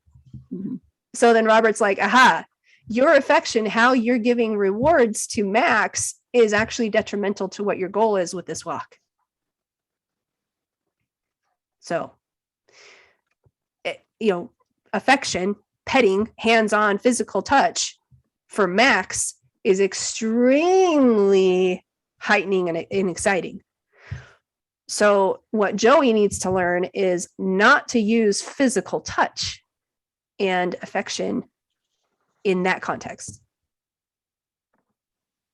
B: Mhm.
A: So then Robert's like, aha, your affection, how you're giving rewards to Max is actually detrimental to what your goal is with this walk. So, affection, petting, hands-on physical touch for Max is extremely heightening and exciting. So what Joey needs to learn is not to use physical touch and affection in that context.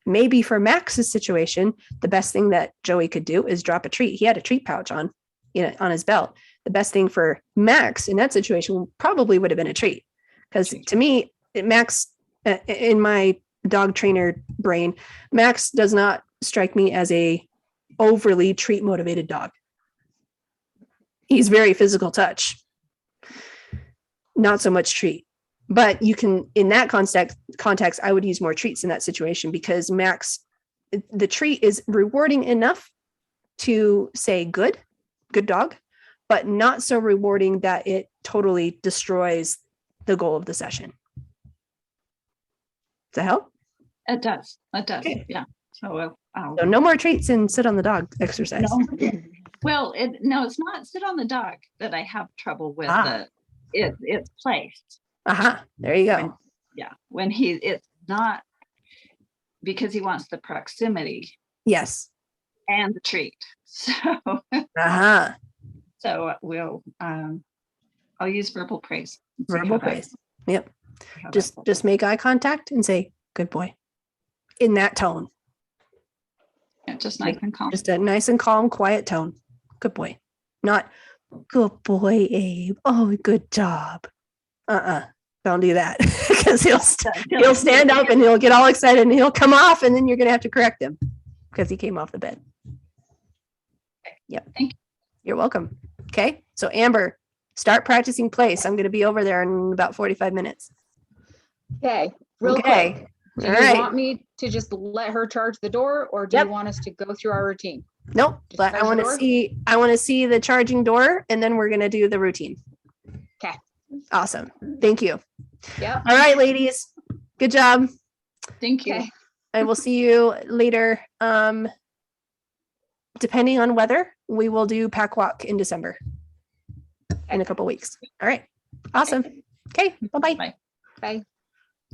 A: Maybe for Max's situation, the best thing that Joey could do is drop a treat. He had a treat pouch on his belt. The best thing for Max in that situation probably would have been a treat. Because to me, Max, in my dog trainer brain, Max does not strike me as a overly treat motivated dog. He's very physical touch, not so much treat. But you can, in that context, I would use more treats in that situation because Max, the treat is rewarding enough to say good dog, but not so rewarding that it totally destroys the goal of the session. Does that help?
B: It does. It does.
A: Okay.
B: Yeah. So,
A: So no more treats and sit on the dog exercise.
B: no. Well, it's not sit on the dog that I have trouble with. It's placed.
A: There you go.
B: When it's not because he wants the proximity
A: Yes.
B: and the treat. So, so I'll use verbal praise. and see
A: Verbal
B: how that-
A: praise. Yep.
B: how that
A: Just make eye contact and say, good boy. In that tone.
B: yeah, just nice and calm.
A: Just a nice and calm, quiet tone. Good boy. Not good boy, Abe. Oh, good job. Don't do that. Because he'll stand up and he'll get all excited and he'll come off and then you're gonna have to correct him because he came off the bed. Yep.
B: Thank you.
A: You're welcome. Okay. So Amber, start practicing place. I'm gonna be over there in about 45 minutes.
C: Okay, real quick.
A: Okay.
C: Do
A: All
C: you
A: right.
C: want me to just let her charge the door or do
A: Yep.
C: you want us to go through our routine?
A: Nope.
C: Just
A: But I
C: charge the
A: want to
C: door?
A: see the charging door and then we're gonna do the routine.
C: Okay.
A: Awesome. Thank you.
C: Yep.
A: All right, ladies. Good job.
B: Thank you.
C: Okay.
A: I will see you later. Depending on weather, we will do pack walk in December in a couple weeks. All right. Awesome. Okay. Bye-bye.
B: Bye.
C: Bye.